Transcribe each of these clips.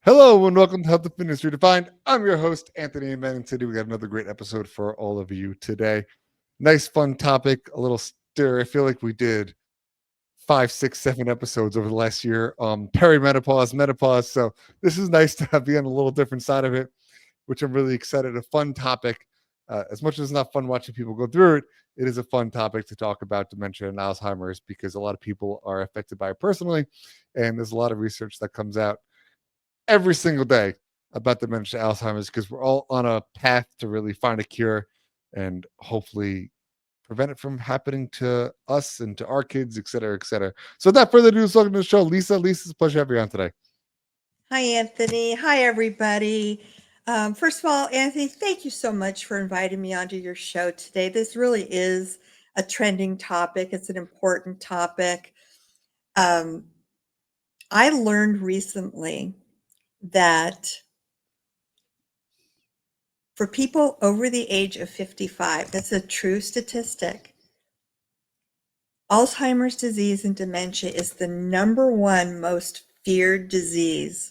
Hello and welcome to Health Fitness Redefined. I'm your host, Anthony Amen, and today we got another great episode for all of you today. Nice, fun topic, a little stir. I feel like we did 5, 6, 7 episodes over the last year. Perimenopause, menopause. So this is nice to be on a little different side of it, which I'm really excited. A fun topic. As much as it's not fun watching people go through it, it is a fun topic to talk about dementia and Alzheimer's because a lot of people are affected by it personally, and there's a lot of research that comes out every single day about dementia, Alzheimer's, because we're all on a path to really find a cure and hopefully prevent it from happening to us and to our kids, et cetera, et cetera. So without further ado, welcome to the show. Lisa, it's a pleasure to have you on today. Hi, Anthony. Hi, everybody. First of all, Anthony, thank you so much for inviting me onto your show today. This really is a trending topic. It's an important topic. I learned recently that for people over the age of 55, that's a true statistic. Alzheimer's disease and dementia is the number one most feared disease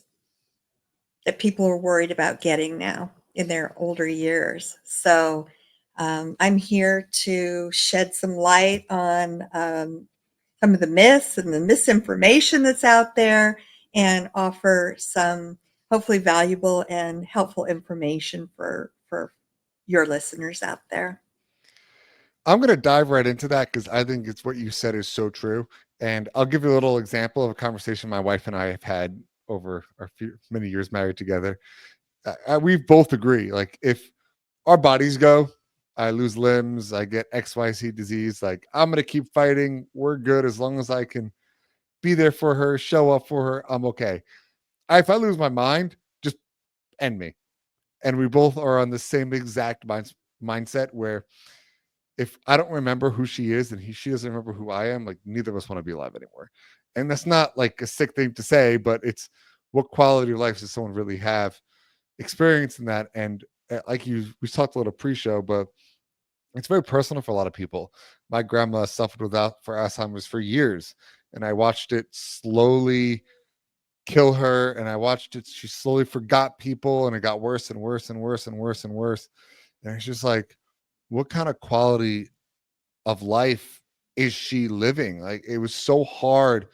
that people are worried about getting now in their older years. So I'm here to shed some light on some of the myths and the misinformation that's out there and offer some hopefully valuable and helpful information for your listeners out there. I'm going to dive right into that because I think it's what you said is so true. And I'll give you a little example of a conversation my wife and I have had over many years married together. We both agree, like, if our bodies go, I lose limbs, I get XYZ disease, like, I'm going to keep fighting. We're good as long as I can be there for her, show up for her. I'm okay. If I lose my mind, just end me. And we both are on the same exact mindset where if I don't remember who she is and she doesn't remember who I am, like, neither of us want to be alive anymore. And that's not like a sick thing to say, but it's what quality of life does someone really have experiencing that? And like we talked a little pre-show, but it's very personal for a lot of people. My grandma suffered for Alzheimer's for years, and I watched it slowly kill her, and I watched it. She slowly forgot people, and it got worse and worse and worse and worse and worse. And it's just like, what kind of quality of life is she living? Like, it was so hard.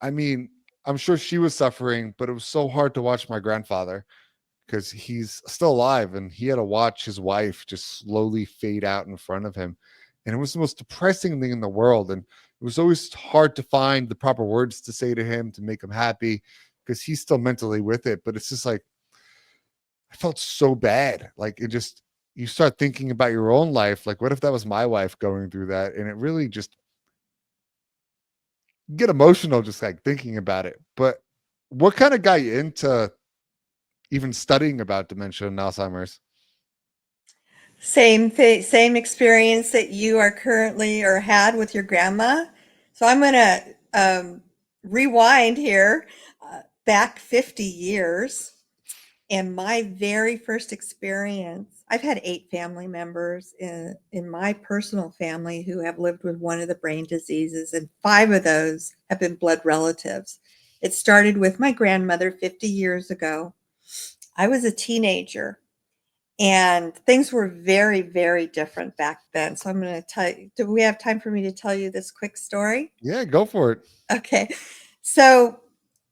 I mean, I'm sure she was suffering, but it was so hard to watch my grandfather because he's still alive and he had to watch his wife just slowly fade out in front of him. And it was the most depressing thing in the world. And it was always hard to find the proper words to say to him to make him happy because he's still mentally with it. But it's just like, I felt so bad. Like, it just, you start thinking about your own life. Like, what if that was my wife going through that? And it really just get emotional just like thinking about it. But what kind of got you into even studying about dementia and Alzheimer's? Same thing, same experience that you are currently or had with your grandma. So I'm going to rewind here back 50 years. And my very first experience, I've had 8 family members in my personal family who have lived with one of the brain diseases, and 5 of those have been blood relatives. It started with my grandmother 50 years ago. I was a teenager and things were very, very different back then. So I'm going to tell you, do we have time for me to tell you this quick story? Yeah, go for it. Okay. So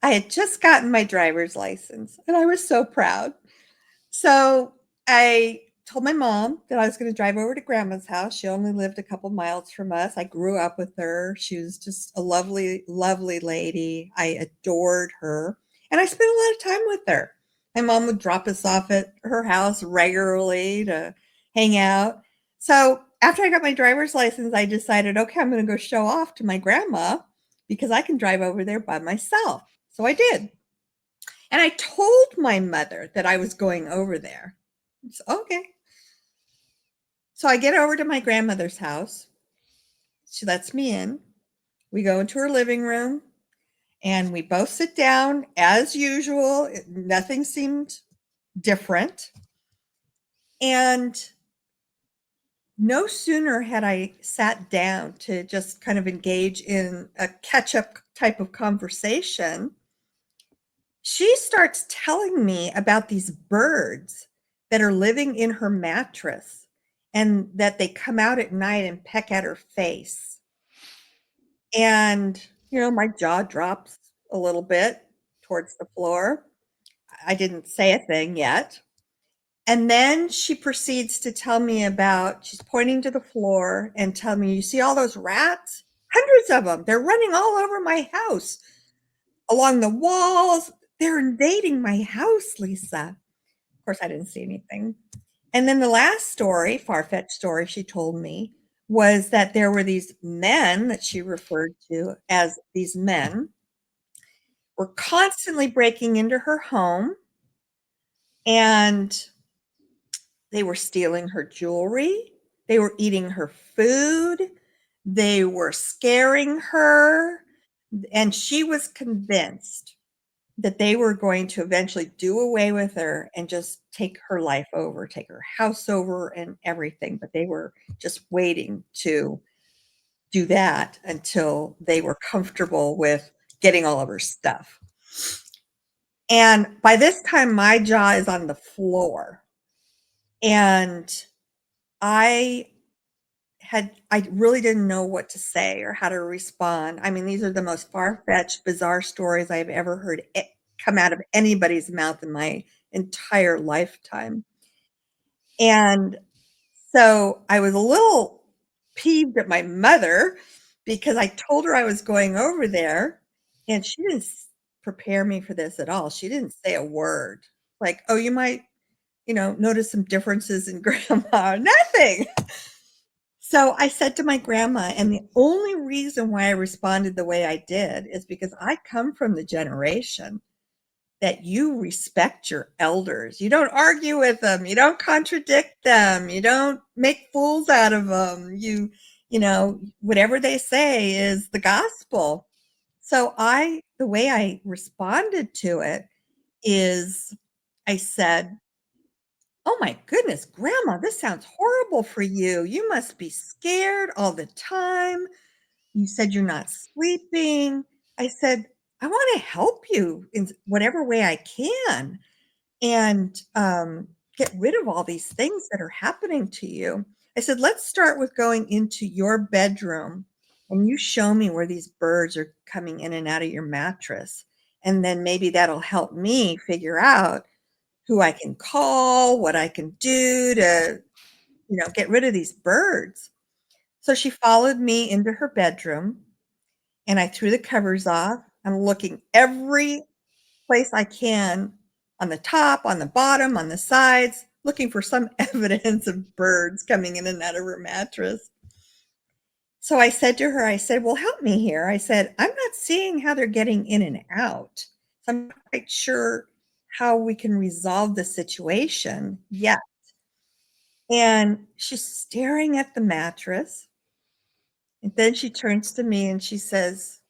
I had just gotten my driver's license and I was so proud. So I told my mom that I was going to drive over to grandma's house. She only lived a couple miles from us. I grew up with her. She was just a lovely, lovely lady. I adored her. And I spent a lot of time with her. My mom would drop us off at her house regularly to hang out. So after I got my driver's license, I decided, okay, I'm going to go show off to my grandma because I can drive over there by myself. So I did. And I told my mother that I was going over there. It's okay. So I get over to my grandmother's house. She lets me in. We go into her living room and we both sit down as usual. Nothing seemed different. And no sooner had I sat down to just kind of engage in a catch up type of conversation, she starts telling me about these birds that are living in her mattress and that they come out at night and peck at her face. And, my jaw drops a little bit towards the floor. I didn't say a thing yet. And then she proceeds to tell me about, she's pointing to the floor and telling me, you see all those rats? Hundreds of them. They're running all over my house, along the walls. They're invading my house, Lisa. Of course, I didn't see anything. And then the last story, far-fetched story she told me, was that there were these men that she referred to as these men were constantly breaking into her home, and they were stealing her jewelry. They were eating her food. They were scaring her. And she was convinced that they were going to eventually do away with her and just take her life over, take her house over and everything. But they were just waiting to do that until they were comfortable with getting all of her stuff. And by this time, my jaw is on the floor. And I I really didn't know what to say or how to respond. I mean, these are the most far-fetched, bizarre stories I've ever heard come out of anybody's mouth in my entire lifetime. And so I was a little peeved at my mother because I told her I was going over there and she didn't prepare me for this at all. She didn't say a word. Like, oh, you might, notice some differences in grandma. Nothing. So I said to my grandma, and the only reason why I responded the way I did is because I come from the generation that you respect your elders. You don't argue with them. You don't contradict them. You don't make fools out of them. Whatever they say is the gospel. So the way I responded to it is I said, oh my goodness, Grandma, this sounds horrible for you. You must be scared all the time. You said you're not sleeping. I said, I want to help you in whatever way I can and get rid of all these things that are happening to you. I said, let's start with going into your bedroom and you show me where these birds are coming in and out of your mattress. And then maybe that'll help me figure out who I can call, what I can do to, get rid of these birds. So she followed me into her bedroom and I threw the covers off. I'm looking every place I can on the top, on the bottom, on the sides, looking for some evidence of birds coming in and out of her mattress. So I said to her, I said, well, help me here. I said, I'm not seeing how they're getting in and out. So I'm not quite sure how we can resolve the situation yet. And she's staring at the mattress. And then she turns to me and she says,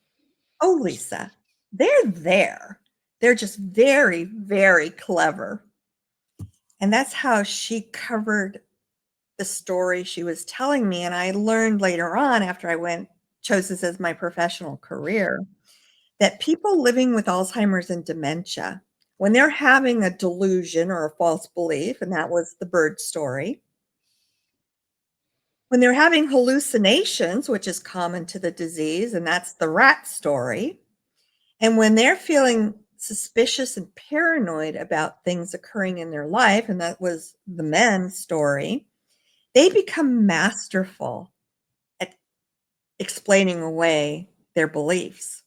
oh, Lisa, they're there. They're just very, very clever. And that's how she covered the story she was telling me. And I learned later on, after I chose this as my professional career, that people living with Alzheimer's and dementia, when they're having a delusion or a false belief, and that was the bird story, when they're having hallucinations, which is common to the disease, and that's the rat story, and when they're feeling suspicious and paranoid about things occurring in their life, and that was the men story, they become masterful at explaining away their beliefs.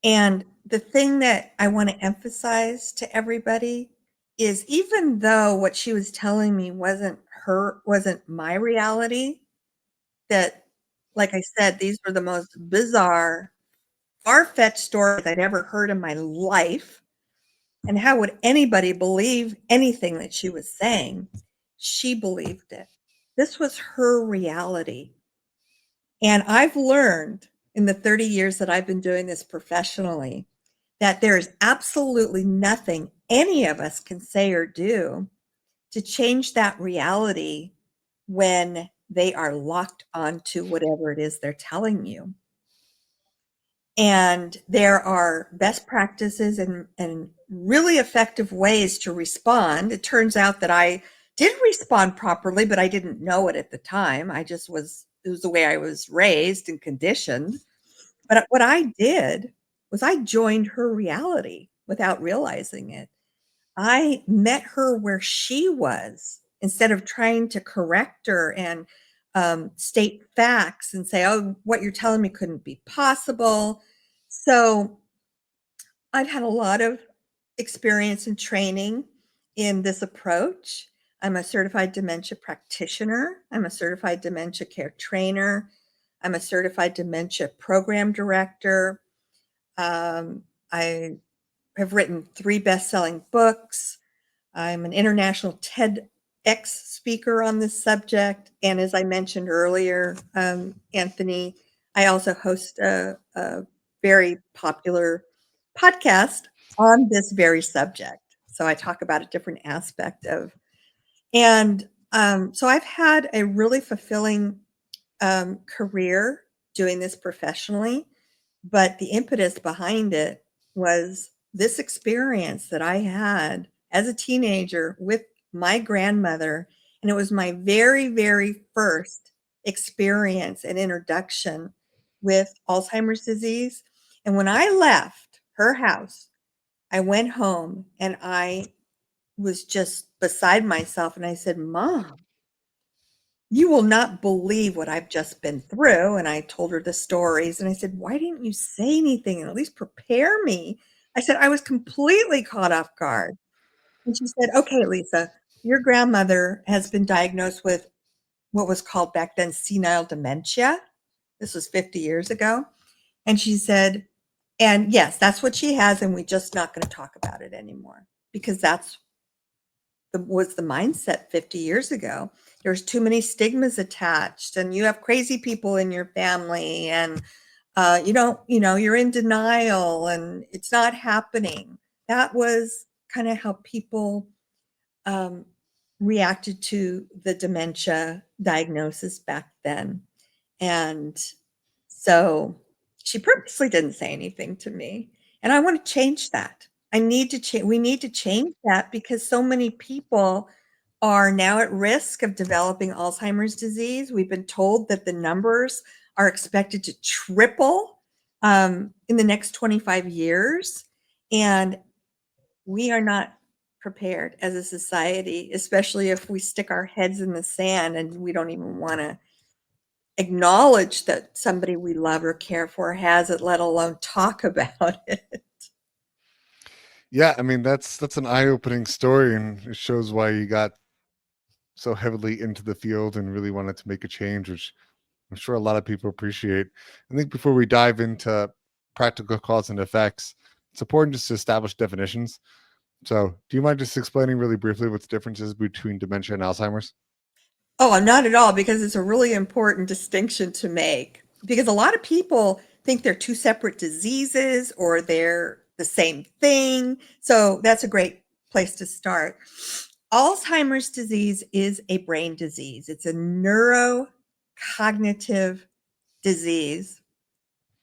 And the thing that I want to emphasize to everybody is even though what she was telling me wasn't my reality, that, like I said, these were the most bizarre, far-fetched stories I'd ever heard in my life. And how would anybody believe anything that she was saying? She believed it. This was her reality. And I've learned in the 30 years that I've been doing this professionally that there is absolutely nothing any of us can say or do to change that reality when they are locked onto whatever it is they're telling you. And there are best practices and really effective ways to respond. It turns out that I did respond properly, but I didn't know it at the time. It was the way I was raised and conditioned. But what I did was I joined her reality without realizing it. I met her where she was instead of trying to correct her and state facts and say, oh, what you're telling me couldn't be possible. So I've had a lot of experience and training in this approach. I'm a certified dementia practitioner. I'm a certified dementia care trainer. I'm a certified dementia program director. I have written 3 best-selling books. I'm an international TEDx speaker on this subject. And as I mentioned earlier, Anthony, I also host a very popular podcast on this very subject. So I talk about a different aspect of, and so I've had a really fulfilling career doing this professionally. But the impetus behind it was this experience that I had as a teenager with my grandmother. And it was my very, very first experience and introduction with Alzheimer's disease. And when I left her house, I went home and I was just beside myself. And I said, Mom, you will not believe what I've just been through. And I told her the stories and I said, why didn't you say anything and at least prepare me? I said, I was completely caught off guard. And she said, okay, Lisa, your grandmother has been diagnosed with what was called back then senile dementia. This was 50 years ago. And she said, and yes, that's what she has. And we're just not going to talk about it anymore because that's was the mindset 50 years ago. There's too many stigmas attached, and you have crazy people in your family, and you don't, you're in denial, and it's not happening. That was kind of how people um, reacted to the dementia diagnosis back then. And so she purposely didn't say anything to me. And I want to change that. We need to change that because so many people are now at risk of developing Alzheimer's disease. We've been told that the numbers are expected to triple in the next 25 years. And we are not prepared as a society, especially if we stick our heads in the sand and we don't even want to acknowledge that somebody we love or care for has it, let alone talk about it. Yeah, I mean that's an eye-opening story, and it shows why you got so heavily into the field and really wanted to make a change, which I'm sure a lot of people appreciate. I think before we dive into practical cause and effects, it's important just to establish definitions. So, do you mind just explaining really briefly what the difference is between dementia and Alzheimer's? Oh, not at all, because it's a really important distinction to make. Because a lot of people think they're two separate diseases or they're the same thing. So that's a great place to start. Alzheimer's disease is a brain disease. It's a neurocognitive disease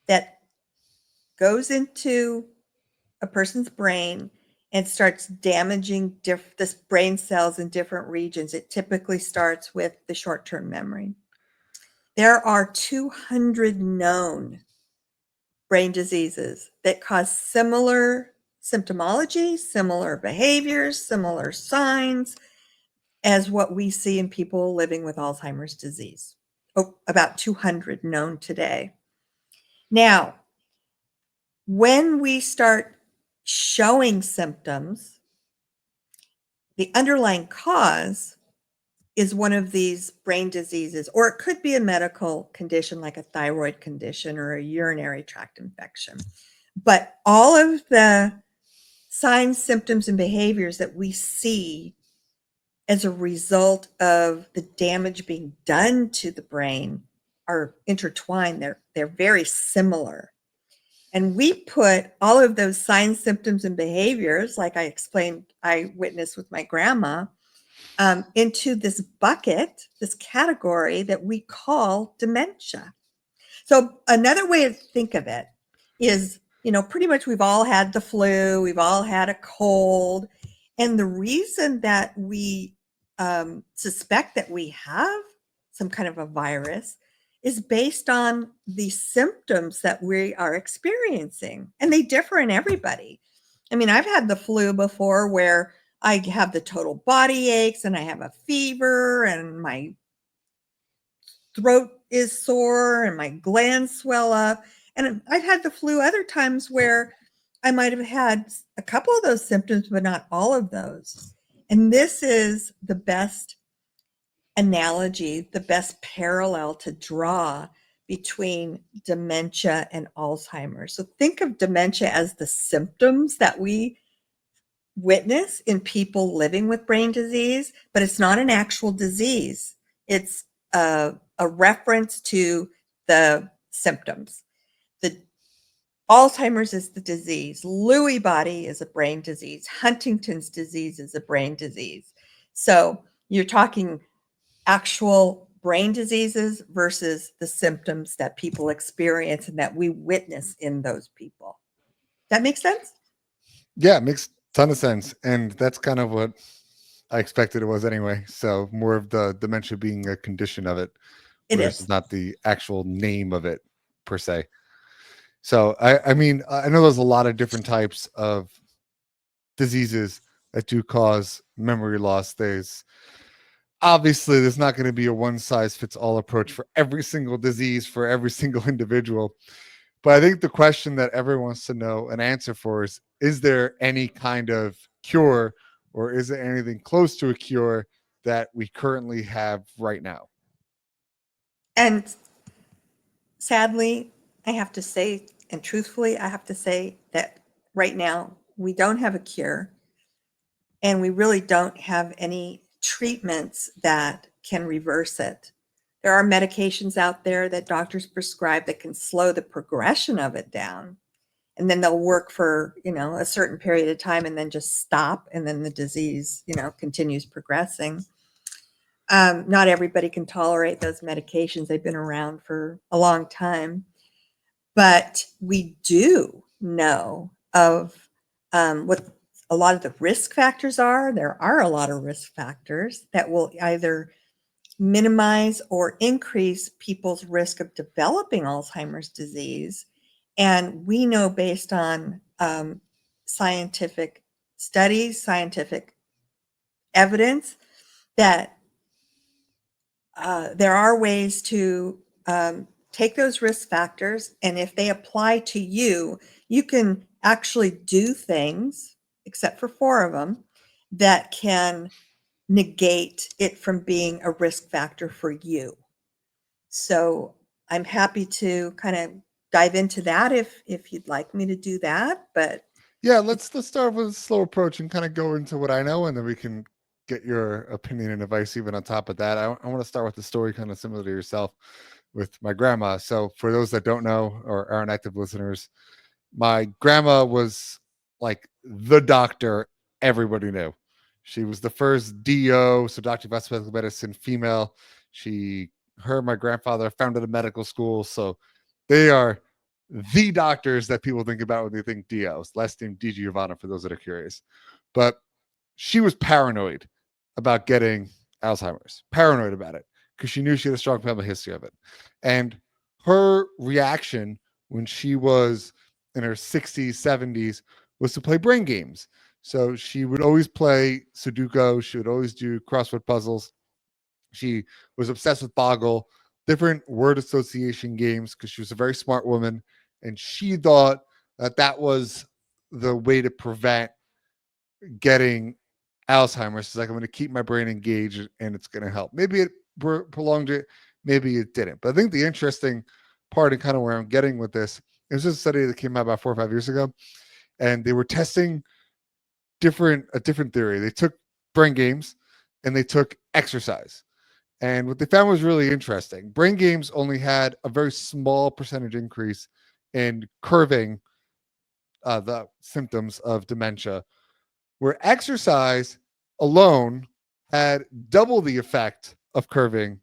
that goes into a person's brain and starts damaging the brain cells in different regions. It typically starts with the short-term memory. There are 200 known brain diseases that cause similar symptomology, similar behaviors, similar signs as what we see in people living with Alzheimer's disease. Oh, about 200 known today. Now, when we start showing symptoms, the underlying cause is one of these brain diseases, or it could be a medical condition like a thyroid condition or a urinary tract infection. But all of the signs, symptoms, and behaviors that we see as a result of the damage being done to the brain are intertwined. They're very similar. And we put all of those signs, symptoms, and behaviors, like I explained, I witnessed with my grandma, into this bucket, this category that we call dementia. So another way to think of it is, pretty much we've all had the flu, we've all had a cold, and the reason that we suspect that we have some kind of a virus is based on the symptoms that we are experiencing, and they differ in everybody. I mean, I've had the flu before where I have the total body aches and I have a fever and my throat is sore and my glands swell up. And I've had the flu other times where I might have had a couple of those symptoms, but not all of those. And this is the best analogy, the best parallel to draw between dementia and Alzheimer's. So think of dementia as the symptoms that we witness in people living with brain disease, but it's not an actual disease. It's a reference to the symptoms. The Alzheimer's is the disease. Lewy body is a brain disease. Huntington's disease is a brain disease. So you're talking actual brain diseases versus the symptoms that people experience and that we witness in those people. That makes sense? Yeah, it makes a ton of sense. And that's kind of what I expected it was anyway. So more of the dementia being a condition of it It versus is. not the actual name of it per se. So I mean, I know there's a lot of different types of diseases that do cause memory loss. There's not going to be a one size fits all approach for every single disease for every single individual. But I think the question that everyone wants to know an answer for is there any kind of cure or is there anything close to a cure that we currently have right now? And sadly, I have to say, and truthfully, I have to say that right now we don't have a cure and we really don't have any treatments that can reverse it. There are medications out there that doctors prescribe that can slow the progression of it down. And then they'll work for, a certain period of time and then just stop. And then the disease, continues progressing. Not everybody can tolerate those medications. They've been around for a long time. But we do know of what a lot of the risk factors are. There are a lot of risk factors that will either minimize or increase people's risk of developing Alzheimer's disease. And we know based on scientific studies, scientific evidence, that there are ways to take those risk factors, and if they apply to you, you can actually do things, except for 4 of them, that can negate it from being a risk factor for you. So I'm happy to kind of dive into that if you'd like me to do that, but Yeah, let's start with a slow approach and kind of go into what I know, and then we can get your opinion and advice even on top of that. I want to start with a story kind of similar to yourself with my grandma. So for those that don't know or aren't active listeners, my grandma was like the doctor everybody knew. She was the first DO, so Doctor of Osteopathic Medicine, female. Her, and my grandfather founded a medical school, so they are the doctors that people think about when they think DOs. Last name Di Giovanna for those that are curious. But she was paranoid about getting Alzheimer's, paranoid about it because she knew she had a strong family history of it. And her reaction when she was in her 60s, 70s was to play brain games. So she would always play Sudoku. She would always do crossword puzzles. She was obsessed with Boggle, different word association games because she was a very smart woman. And she thought that that was the way to prevent getting Alzheimer's. She's like, I'm going to keep my brain engaged and it's going to help. Maybe it prolonged it, maybe it didn't. But I think the interesting part and kind of where I'm getting with this is just a study that came out about 4 or 5 years ago, and they were testing a different theory. They took brain games and they took exercise. And what they found was really interesting. Brain games only had a very small percentage increase in curving the symptoms of dementia, where exercise alone had double the effect of curbing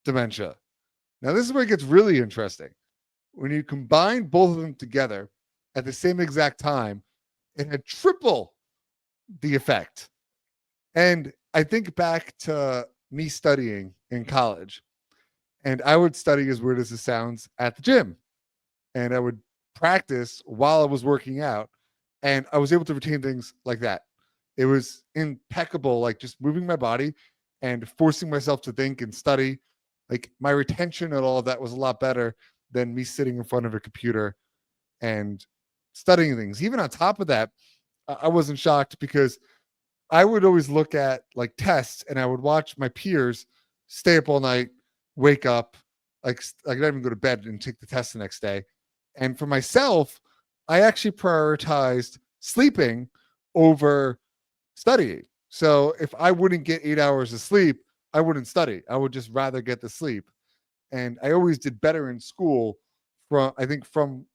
dementia. Now, this is where it gets really interesting. When you combine both of them together at the same exact time, it had triple the effect. And I think back to me studying in college, and I would study, as weird as it sounds, at the gym, and I would practice while I was working out, and I was able to retain things like that. It was impeccable, like just moving my body and forcing myself to think and study. Like my retention and all of that was a lot better than me sitting in front of a computer and studying things. Even on top of that, I wasn't shocked because I would always look at like tests and I would watch my peers stay up all night, wake up, not even go to bed and take the test the next day. And for myself, I actually prioritized sleeping over studying. So if I wouldn't get 8 hours of sleep, I wouldn't study. I would just rather get the sleep. And I always did better in school from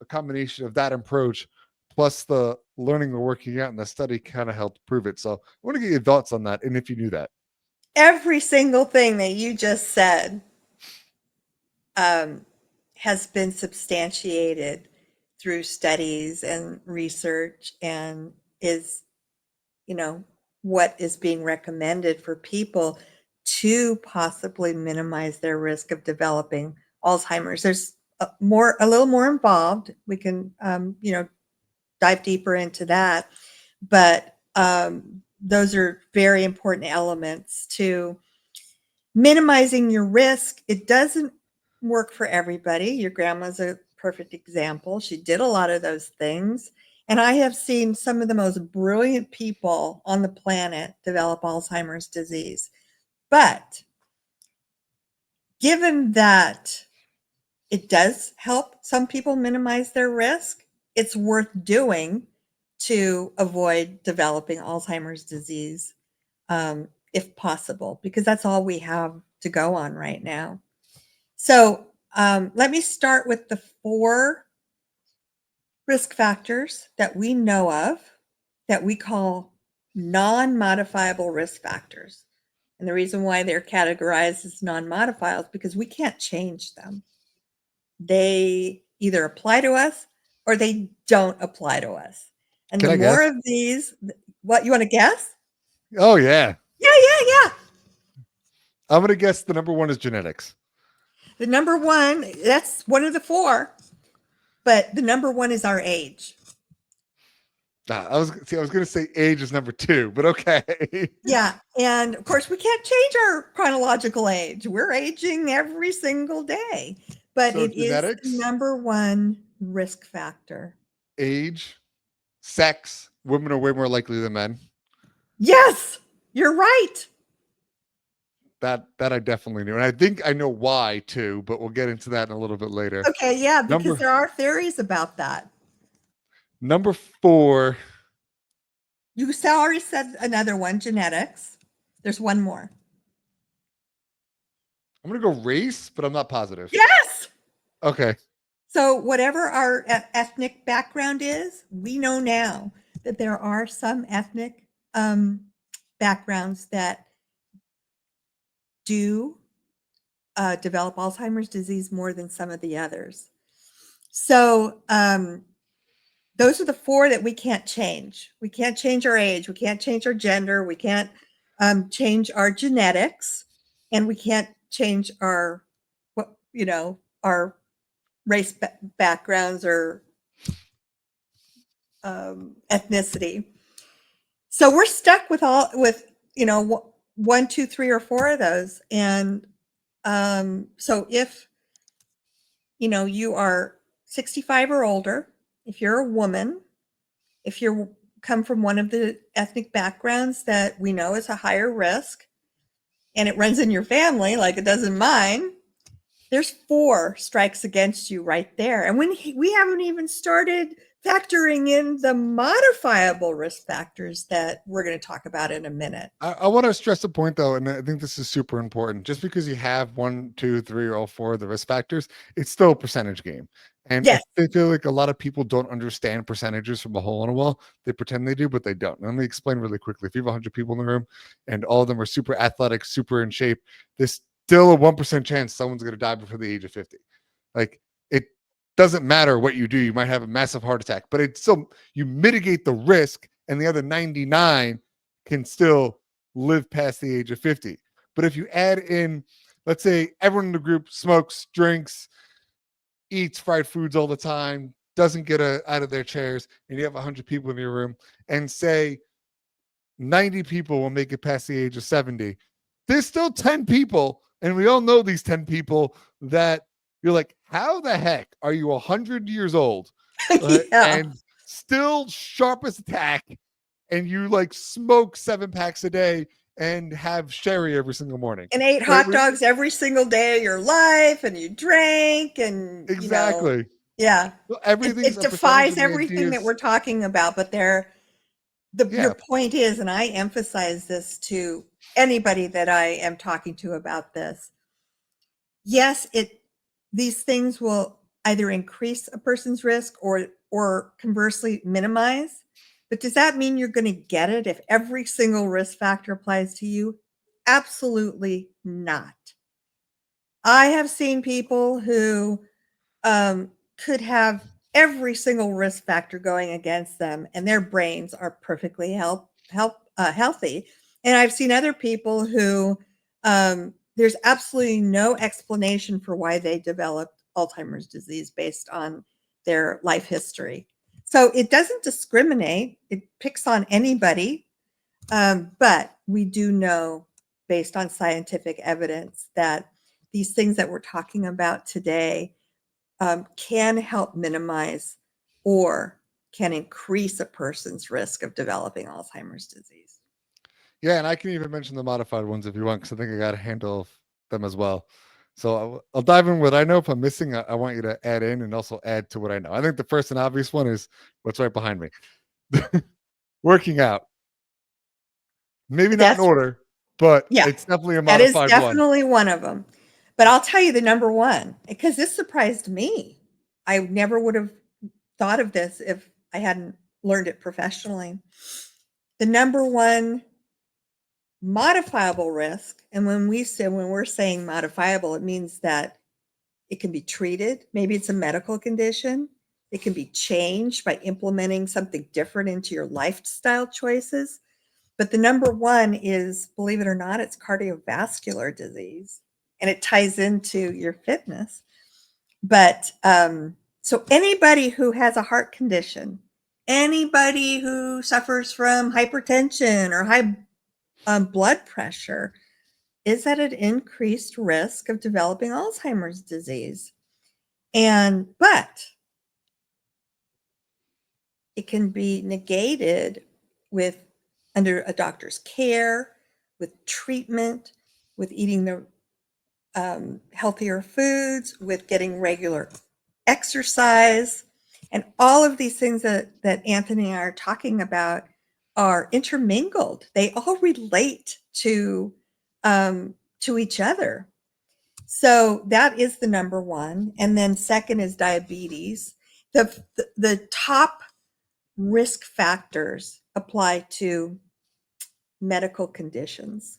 a combination of that approach plus the learning or working out and the study kind of helped prove it. So I want to get your thoughts on that and if you knew that. Every single thing that you just said um, has been substantiated through studies and research and is, you know, what is being recommended for people to possibly minimize their risk of developing Alzheimer's. There's a little more involved. We can, dive deeper into that, but those are very important elements to minimizing your risk. It doesn't work for everybody. Your grandma's a perfect example. She did a lot of those things. And I have seen some of the most brilliant people on the planet develop Alzheimer's disease. But given that it does help some people minimize their risk, it's worth doing to avoid developing Alzheimer's disease, if possible, because that's all we have to go on right now. So let me start with the 4 risk factors that we know of that we call non-modifiable risk factors. And the reason why they're categorized as non-modifiable is because we can't change them. They either apply to us or they don't apply to us. And Can the I more guess? of these, what you want to guess? Oh, yeah. Yeah, yeah, yeah. I'm going to guess the number one is genetics. The number one, that's one of the 4, but the number one is our age. I was going to say age is number 2, but okay. Yeah. And of course, we can't change our chronological age. We're aging every single day, but So it is the genetics, number one risk factor. age, sex, women are way more likely than men. Yes, you're right. That I definitely knew. And I think I know why too, but we'll get into that in a little bit later. Okay. Yeah. Because Number there are theories about that. number 4. You already said another one, genetics. There's one more. I'm going to go race, but I'm not positive. Yes. Okay. So, whatever our ethnic background is, we know now that there are some ethnic backgrounds that do develop Alzheimer's disease more than some of the others. So, those are the 4 that we can't change. We can't change our age. We can't change our gender. We can't change our genetics, and we can't change our, our race backgrounds or ethnicity. So we're stuck with you know, 1, 2, 3, or 4 of those. And so if, you are 65 or older, if you're a woman, if you come from one of the ethnic backgrounds that we know is a higher risk, and it runs in your family like it does in mine, There's 4 strikes against you right there. And we haven't even started factoring in the modifiable risk factors that we're going to talk about in a minute. I want to stress a point though, and I think this is super important. Just because you have 1, 2, 3, or all 4 of the risk factors, it's still a percentage game. And Yes. I feel like a lot of people don't understand percentages from a hole in a wall. They pretend they do, but they don't. Let me explain really quickly. If you have 100 people in the room and all of them are super athletic, super in shape, there's still a 1% chance someone's going to die before the age of 50. Like, it doesn't matter what you do. You might have a massive heart attack, but it's still, you mitigate the risk, and the other 99 can still live past the age of 50. But if you add in, let's say everyone in the group smokes, drinks, eats fried foods all the time, doesn't get out of their chairs, and you have 100 people in your room, and say 90 people will make it past the age of 70, there's still 10 people, and we all know these 10 people that you're like, how the heck are you 100 years old Yeah. and still sharp as a tack, and you like smoke 7 packs a day and have sherry every single morning? And ate Right? hot dogs every single day of your life, and you drank, and Exactly. yeah. Well, It, everything's it a percentage, defies and the everything idea that is, we're talking about, but your yeah, point is, and I emphasize this to anybody that I am talking to about this. Yes, these things will either increase a person's risk or conversely minimize. But does that mean you're going to get it if every single risk factor applies to you? Absolutely not. I have seen people who could have every single risk factor going against them, and their brains are perfectly healthy. And I've seen other people who there's absolutely no explanation for why they developed Alzheimer's disease based on their life history. So it doesn't discriminate; it picks on anybody. But we do know, based on scientific evidence, that these things that we're talking about today can help minimize or can increase a person's risk of developing Alzheimer's disease. yeah, and I can even mention the modified ones if you want, because I think I got a handle of them as well. So I'll dive in what I know. If I'm missing, I want you to add in and also add to what I know. I think the first and obvious one is what's right behind me. Working out. Maybe not in That's order, but Yeah, it's definitely a that is modified one. definitely one of them. But I'll tell you the number one, because this surprised me. I never would have thought of this if I hadn't learned it professionally. The number one modifiable risk, and when we're saying modifiable, it means that it can be treated. Maybe it's a medical condition. It can be changed by implementing something different into your lifestyle choices. But the number one is, believe it or not, it's cardiovascular disease, and it ties into your fitness. But so anybody who has a heart condition, anybody who suffers from hypertension or high blood pressure, is at an increased risk of developing Alzheimer's disease. But it can be negated with under a doctor's care, with treatment, with eating the healthier foods, with getting regular exercise, and all of these things that Anthony and I are talking about are intermingled. They all relate to each other. So that is the number one, and then second is diabetes. The top risk factors apply to medical conditions.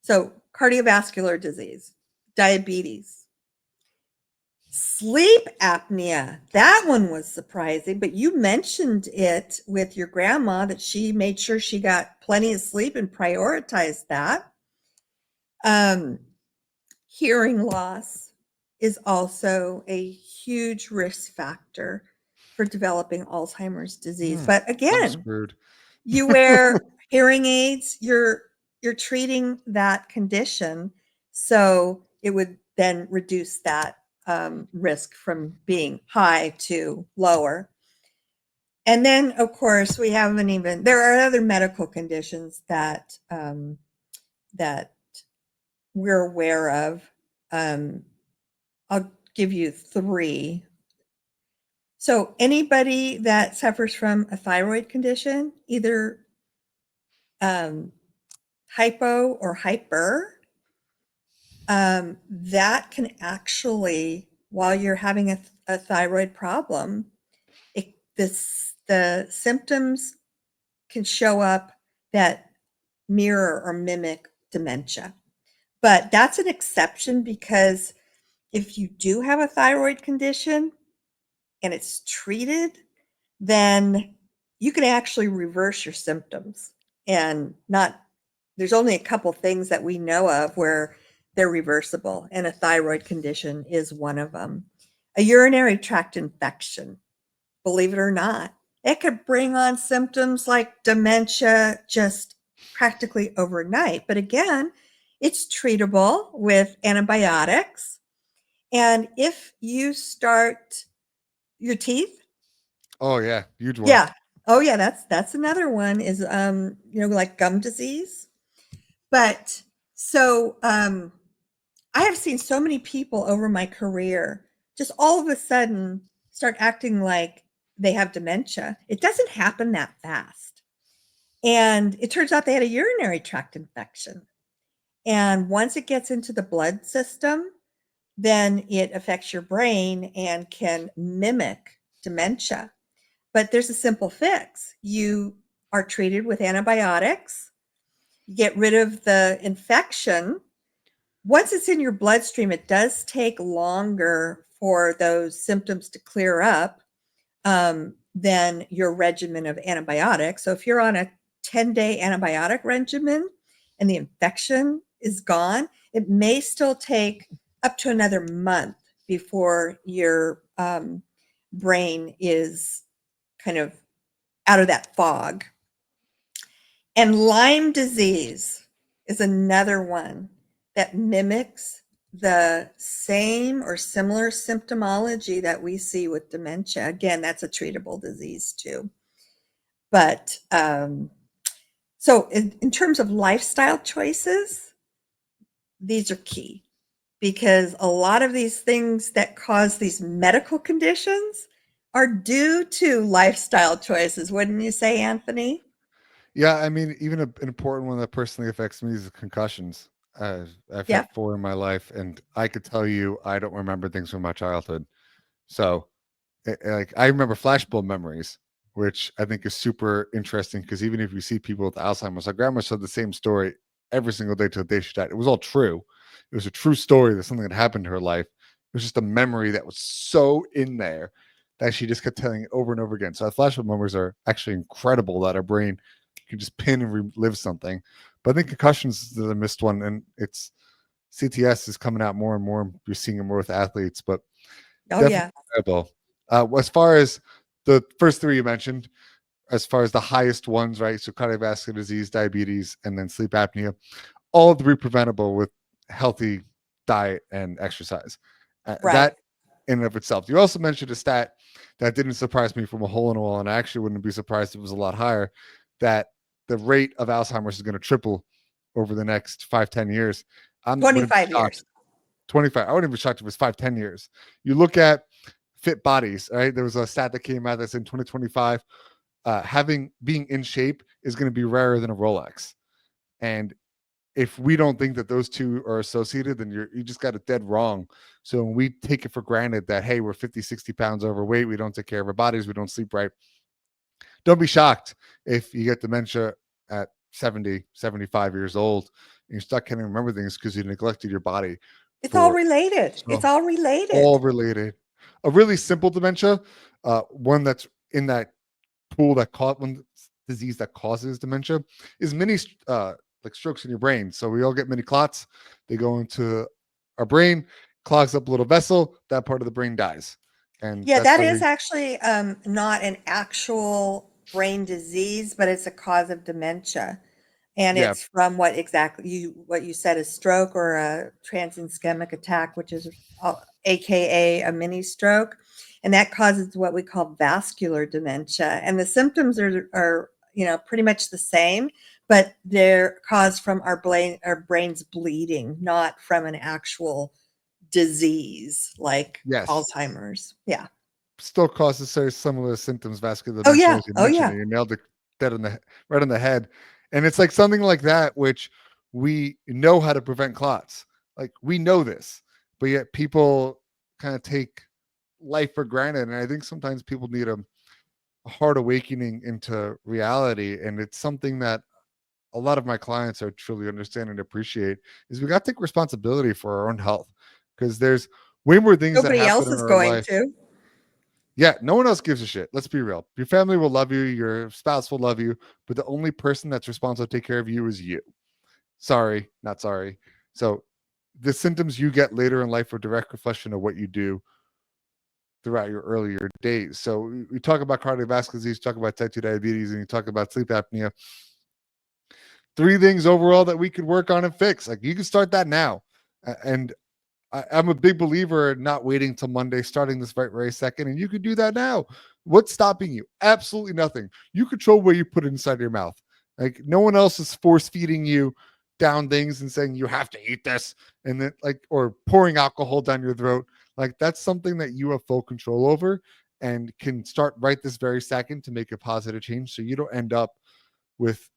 So, cardiovascular disease, diabetes, sleep apnea. That one was surprising, but you mentioned it with your grandma that she made sure she got plenty of sleep and prioritized that. Um, Hearing loss is also a huge risk factor for developing Alzheimer's disease. But I'm again, screwed. you wear hearing aids, you're treating that condition, so it would then reduce that risk from being high to lower. And then, of course, we haven't even. There are other medical conditions that we're aware of. Um, I'll give you three. So anybody that suffers from a thyroid condition, either um, hypo or hyper, that can actually, while you're having a thyroid problem, the symptoms can show up that mirror or mimic dementia. But that's an exception because if you do have a thyroid condition and it's treated, then you can actually reverse your symptoms and not, there's only a couple things that we know of where they're reversible, and a thyroid condition is one of them. A urinary tract infection, believe it or not, it could bring on symptoms like dementia just practically overnight. But again, it's treatable with antibiotics. And if you start your teeth, Oh yeah, huge one. yeah. Oh yeah, that's another one is like gum disease. But so I have seen so many people over my career just all of a sudden start acting like they have dementia. It doesn't happen that fast. And it turns out they had a urinary tract infection. And once it gets into the blood system, then it affects your brain and can mimic dementia. But there's a simple fix. You are treated with antibiotics, you get rid of the infection. Once it's in your bloodstream, it does take longer for those symptoms to clear up than your regimen of antibiotics. So if you're on a 10-day antibiotic regimen and the infection is gone, it may still take up to another month before your brain is kind of out of that fog. And Lyme disease is another one that mimics the same or similar symptomology that we see with dementia. Again, that's a treatable disease too. But so in terms of lifestyle choices, these are key because a lot of these things that cause these medical conditions are due to lifestyle choices, wouldn't you say, Anthony? Yeah, I mean, even an important one that personally affects me is concussions. I've had Yep. four in my life, and I could tell you I don't remember things from my childhood. So, like, I remember flashbulb memories, which I think is super interesting because even if you see people with Alzheimer's, my grandma said the same story every single day till the day she died. It was all true. It was a true story that something had happened to her life. It was just a memory that was so in there that she just kept telling it over and over again. So, flashbulb memories are actually incredible that our brain can just pin and relive something. But I think concussions is the missed one, and it's CTS is coming out more and more. You're seeing it more with athletes, but Oh, definitely yeah. incredible. As far as the first three you mentioned, as far as the highest ones, right? So cardiovascular disease, diabetes, and then sleep apnea, all of the preventable with healthy diet and exercise. Right. That in and of itself. You also mentioned a stat that didn't surprise me from a hole in a wall, and I actually wouldn't be surprised if it was a lot higher. That the rate of Alzheimer's is going to triple over the next 5-10 years. I wouldn't be 25 shocked. years. 25. I wouldn't be shocked if it was 5-10 years. You look at fit bodies, right? There was a stat that came out that's in 2025. Being in shape is going to be rarer than a Rolex. And if we don't think that those two are associated, then you just got it dead wrong. So when we take it for granted that, hey, we're 50, 60 pounds overweight, we don't take care of our bodies, we don't sleep right. Don't be shocked if you get dementia at 70, 75 years old and you start can't remember things because you neglected your body It's all for related. It's so all related. all related. A really simple dementia, one that's in that pool that caught one disease that causes dementia is many like strokes in your brain. So we all get mini clots. They go into our brain, clogs up a little vessel. That part of the brain dies, and Yeah, that's that why is we. actually not an actual brain disease, but it's a cause of dementia. And Yeah, it's from what you said, a stroke or a transient ischemic attack, which is AKA a mini stroke. And that causes what we call vascular dementia. And the symptoms are pretty much the same, but they're caused from our brain's bleeding, not from an actual disease like Yes. Alzheimer's. Yeah. Still causes very similar symptoms, vascular Oh, dementia, yeah. as you Oh, mentioned, yeah. and you nailed it dead on the right on the head. And it's like something like that, which we know how to prevent clots. Like we know this, but yet people kind of take life for granted. And I think sometimes people need a hard awakening into reality. And it's something that a lot of my clients are truly understand and appreciate is we got to take responsibility for our own health because there's way more things that Nobody happen else in is our going life. to. Yeah, no one else gives a shit. Let's be real. Your family will love you, your spouse will love you, but the only person that's responsible to take care of you is you. Sorry, not sorry. So the symptoms you get later in life are a direct reflection of what you do throughout your earlier days. So we talk about cardiovascular disease, talk about type 2 diabetes, and you talk about sleep apnea. Three things overall that we could work on and fix. Like you can start that now. And I'm a big believer in not waiting till Monday, starting this very second, and you can do that now. What's stopping you? Absolutely nothing. You control where you put it inside your mouth. Like no one else is force feeding you down things and saying you have to eat this, and then like or pouring alcohol down your throat. Like that's something that you have full control over and can start right this very second to make a positive change, so you don't end up with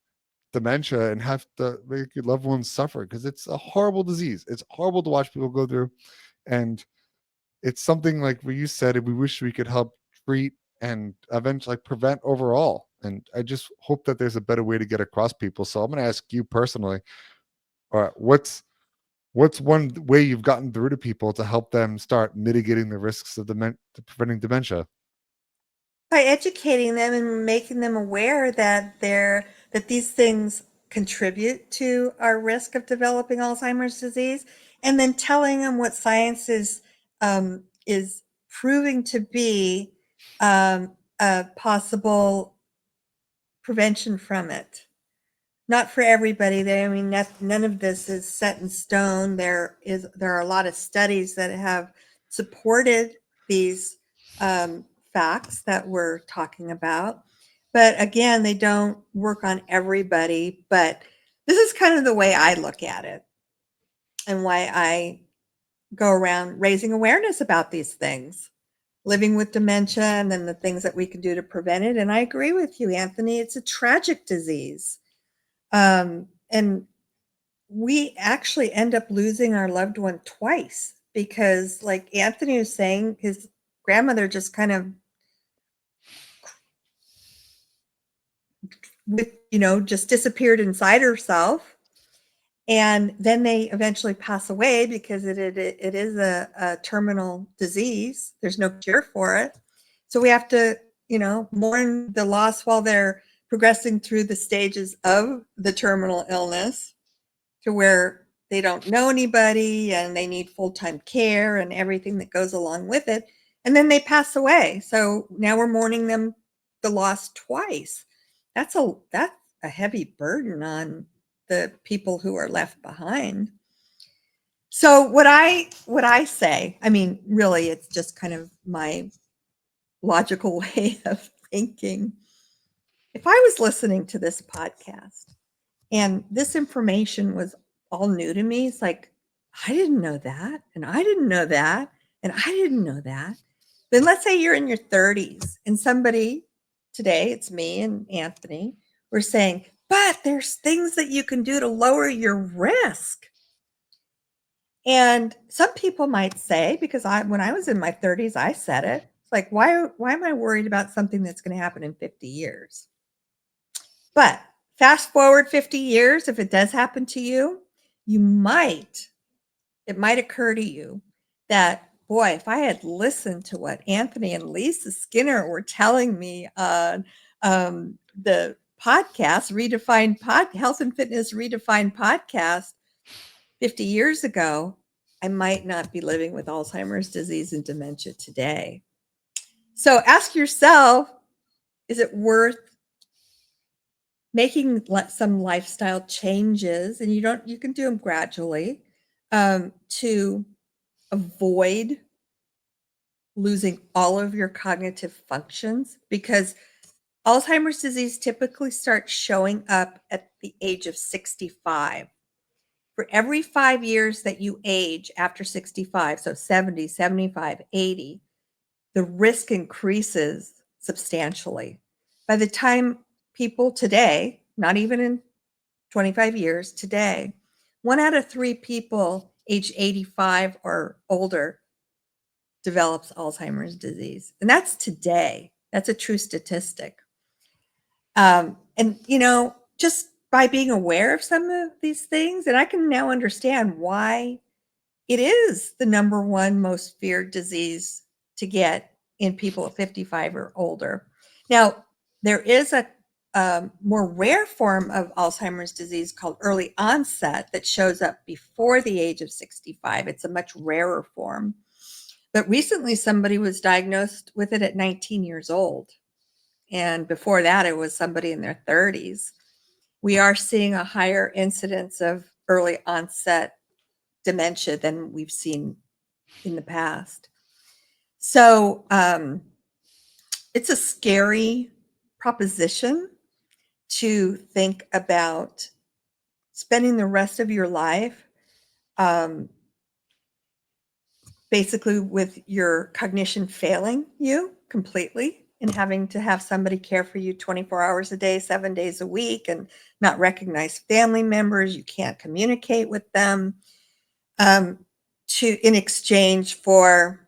dementia and have to make your loved ones suffer because it's a horrible disease. It's horrible to watch people go through. And it's something like what you said, we wish we could help treat and eventually like prevent overall. And I just hope that there's a better way to get across people. So I'm going to ask you personally, what's one way you've gotten through to people to help them start mitigating the risks of preventing dementia? By educating them and making them aware that these things contribute to our risk of developing Alzheimer's disease, and then telling them what science is proving to be a possible prevention from it. Not for everybody. None of this is set in stone. There are a lot of studies that have supported these facts that we're talking about, but again, they don't work on everybody. But this is kind of the way I look at it, and why I go around raising awareness about these things, living with dementia, and then the things that we can do to prevent it. And I agree with you, Anthony. It's a tragic disease. And we actually end up losing our loved one twice because, like Anthony was saying, his grandmother just kind of just disappeared inside herself. And then they eventually pass away because it is a terminal disease. There's no cure for it. So we have to, mourn the loss while they're progressing through the stages of the terminal illness, to where they don't know anybody and they need full-time care and everything that goes along with it. And then they pass away. So now we're mourning them the loss twice. That's a heavy burden on the people who are left behind. So what I say, I mean, really, it's just kind of my logical way of thinking. If I was listening to this podcast and this information was all new to me, it's like, I didn't know that, and I didn't know that, and I didn't know that. Then let's say you're in your 30s and somebody, today it's me and Anthony, we're saying, but there's things that you can do to lower your risk. And some people might say, because when I was in my 30s, I said it. It's like, why am I worried about something that's going to happen in 50 years? But fast forward 50 years, if it does happen to you, it might occur to you that, boy, if I had listened to what Anthony and Lisa Skinner were telling me on the podcast, Health and Fitness Redefined podcast 50 years ago, I might not be living with Alzheimer's disease and dementia today. So ask yourself, is it worth making some lifestyle changes? And you can do them gradually, to avoid losing all of your cognitive functions, because Alzheimer's disease typically starts showing up at the age of 65 For every 5 years that you age after 65, so 70, 75, 80, the risk increases substantially. By the time people today, not even in 25 years, today, 1 out of 3 people age 85 or older develops Alzheimer's disease. And that's today. That's a true statistic. And, just by being aware of some of these things, and I can now understand why it is the number one most feared disease to get in people at 55 or older. Now, there is a more rare form of Alzheimer's disease called early onset that shows up before the age of 65. It's a much rarer form. But recently, somebody was diagnosed with it at 19 years old. And before that, it was somebody in their 30s. We are seeing a higher incidence of early onset dementia than we've seen in the past. So it's a scary proposition to think about spending the rest of your life basically with your cognition failing you completely and having to have somebody care for you 24 hours a day, 7 days a week, and not recognize family members. You can't communicate with them in exchange for,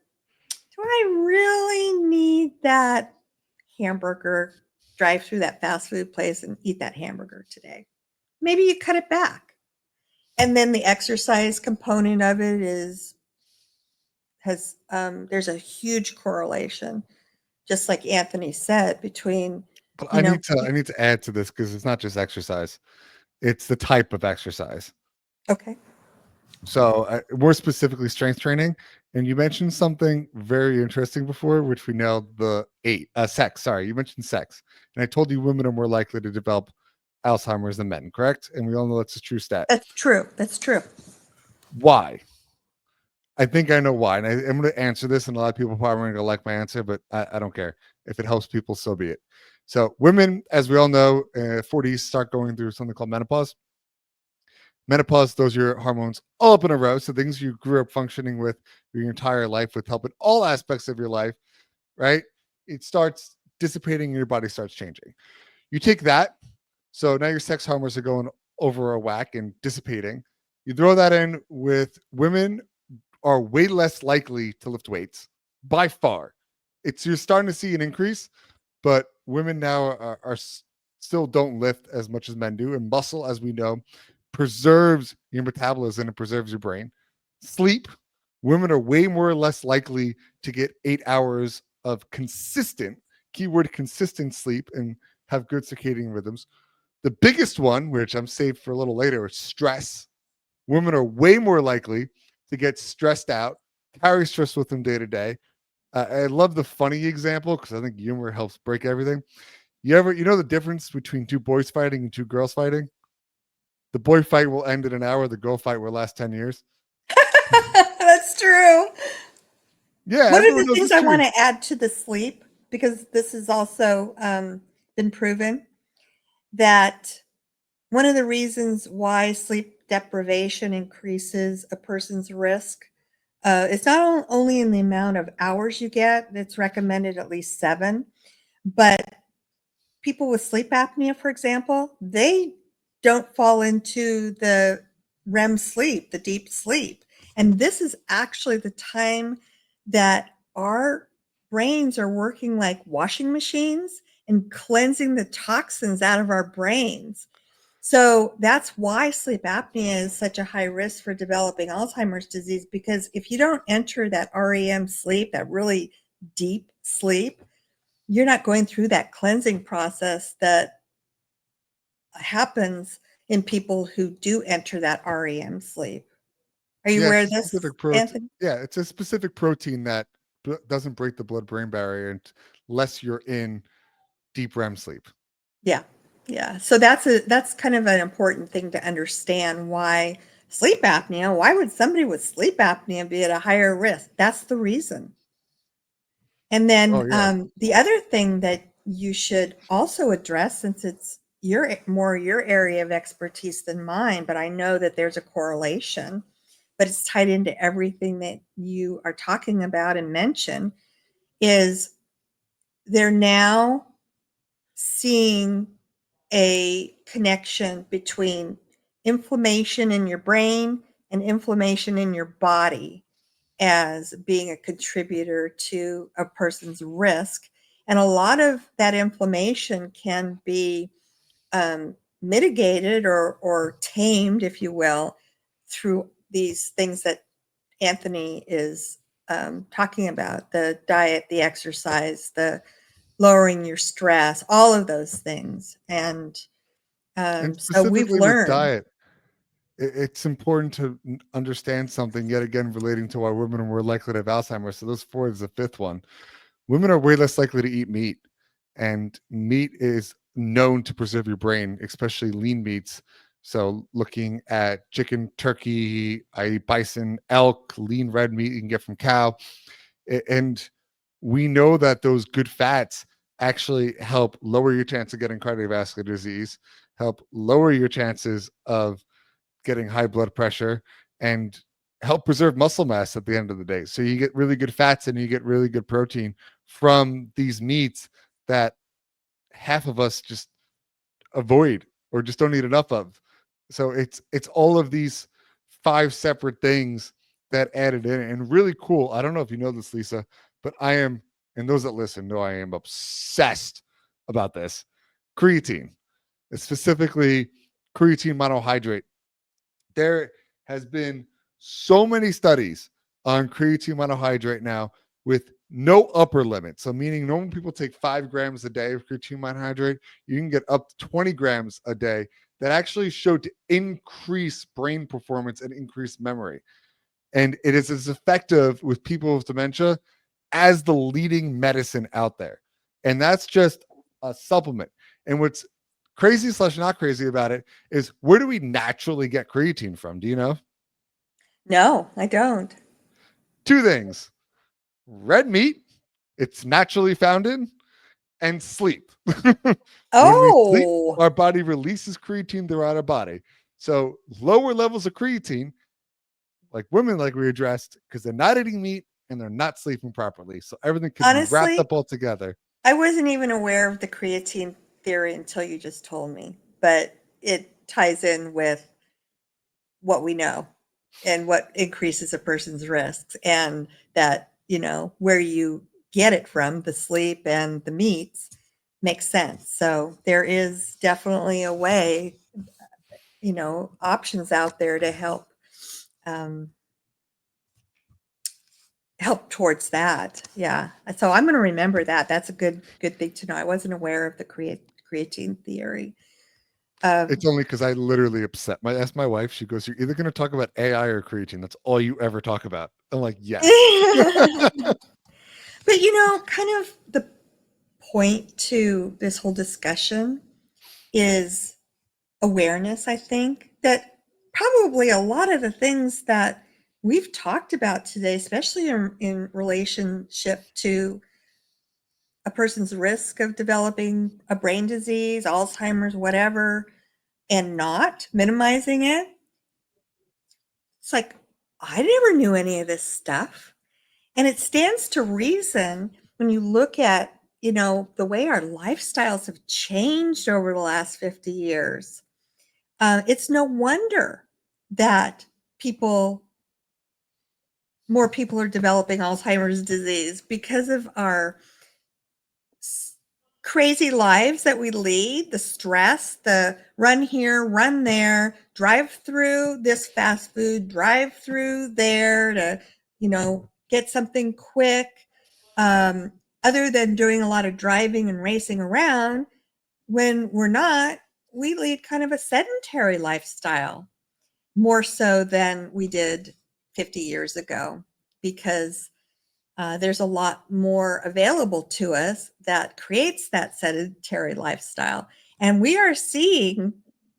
do I really need that hamburger? Drive through that fast food place and eat that hamburger today. Maybe you cut it back. And then the exercise component of it there's a huge correlation, just like Anthony said, between, But you know, I need to add to this because it's not just exercise; it's the type of exercise. okay. So more specifically, strength training. And you mentioned something very interesting before, which we nailed the sex. Sorry, you mentioned sex, and I told you women are more likely to develop Alzheimer's than men. Correct? And we all know that's a true stat. That's true. That's true. Why? I think I know why, and I'm going to answer this, and a lot of people probably aren't going to like my answer, but I don't care. If it helps people, so be it. So women, as we all know, 40s start going through something called menopause. Menopause, those are your hormones all up in a row. So things you grew up functioning with your entire life, with help in all aspects of your life, right? It starts dissipating and your body starts changing. You take that, so now your sex hormones are going over a whack and dissipating. You throw that in with women are way less likely to lift weights by far. You're starting to see an increase, but women now are still don't lift as much as men do. And muscle, as we know, preserves your metabolism and preserves your brain. Sleep, women are way more or less likely to get 8 hours of consistent, keyword consistent sleep and have good circadian rhythms. The biggest one, which I'm saved for a little later, is stress. Women are way more likely to get stressed out, carry stress with them day to day. I love the funny example because I think humor helps break everything. You know the difference between two boys fighting and two girls fighting? The boy fight will end in an hour. The girl fight will last 10 years. That's true. Yeah, One of everyone the knows things it's I true. want to add to the sleep, because this has also been proven, that one of the reasons why sleep deprivation increases a person's risk, it's not only in the amount of hours you get, it's recommended at least 7, but people with sleep apnea, for example, they don't fall into the REM sleep, the deep sleep. And this is actually the time that our brains are working like washing machines and cleansing the toxins out of our brains. So that's why sleep apnea is such a high risk for developing Alzheimer's disease, because if you don't enter that REM sleep, that really deep sleep, you're not going through that cleansing process that happens in people who do enter that REM sleep. Are you Yeah, aware it's of a this, specific protein. Anthony? Yeah, it's a specific protein that doesn't break the blood-brain barrier unless you're in deep REM sleep. Yeah. Yeah. So that's kind of an important thing to understand, why sleep apnea, why would somebody with sleep apnea be at a higher risk? That's the reason. And Oh then yeah. the other thing that you should also address, since it's your area of expertise than mine, but I know that there's a correlation, but it's tied into everything that you are talking about and mention is they're now seeing a connection between inflammation in your brain and inflammation in your body as being a contributor to a person's risk. And a lot of that inflammation can be mitigated or tamed, if you will, through these things that Anthony is talking about: the diet, the exercise, the lowering your stress, all of those things. And And so we've specifically with learned. diet, it's important to understand something yet again relating to why women are more likely to have Alzheimer's. So those four is the fifth one. Women are way less likely to eat meat, and meat is known to preserve your brain, especially lean meats. So looking at chicken, turkey, I eat bison, elk, lean red meat you can get from cow. And we know that those good fats actually help lower your chance of getting cardiovascular disease, help lower your chances of getting high blood pressure, and help preserve muscle mass at the end of the day. So you get really good fats and you get really good protein from these meats that half of us just avoid or just don't eat enough of. So it's all of these five separate things that added in and really cool. I don't know if you know this, Lisa, but I am, and those that listen know I am obsessed about this. Creatine, specifically creatine monohydrate. There has been so many studies on creatine monohydrate now with no upper limit. So, meaning normal people take 5 grams a day of creatine monohydrate, you can get up to 20 grams a day that actually showed to increase brain performance and increase memory. And it is as effective with people with dementia as the leading medicine out there. And that's just a supplement. And what's crazy slash not crazy about it is, where do we naturally get creatine from? Do you know? No, I don't. Two things: red meat, it's naturally found in, and sleep. When we sleep, Oh, our body releases creatine throughout our body. So lower levels of creatine, like women, like we addressed, because they're not eating meat and they're not sleeping properly. So everything could be wrapped honestly, up all together. I wasn't even aware of the creatine theory until you just told me, but it ties in with what we know and what increases a person's risks, and that, where you get it from, the sleep and the meats, makes sense. So there is definitely a way, options out there to um, help towards that. Yeah. So I'm going to remember that. That's a good thing to know. I wasn't aware of the creatine theory. It's Um, only because I literally upset my asked my wife. She goes, "You're either going to talk about AI or creatine. That's all you ever talk about." I'm like, "Yes." but kind of the point to this whole discussion is awareness. I think that probably a lot of the things that we've talked about today, especially in relationship to a person's risk of developing a brain disease, Alzheimer's, whatever, and not minimizing it. It's like, I never knew any of this stuff. And it stands to reason when you look at, the way our lifestyles have changed over the last 50 years. It's no wonder that people, more people are developing Alzheimer's disease because of our crazy lives that we lead, the stress, the run here, run there, drive through this fast food, drive through there to, get something quick. Um, Other than doing a lot of driving and racing around, when we're not, we lead kind of a sedentary lifestyle, more so than we did 50 years ago, because there's a lot more available to us that creates that sedentary lifestyle. And we are seeing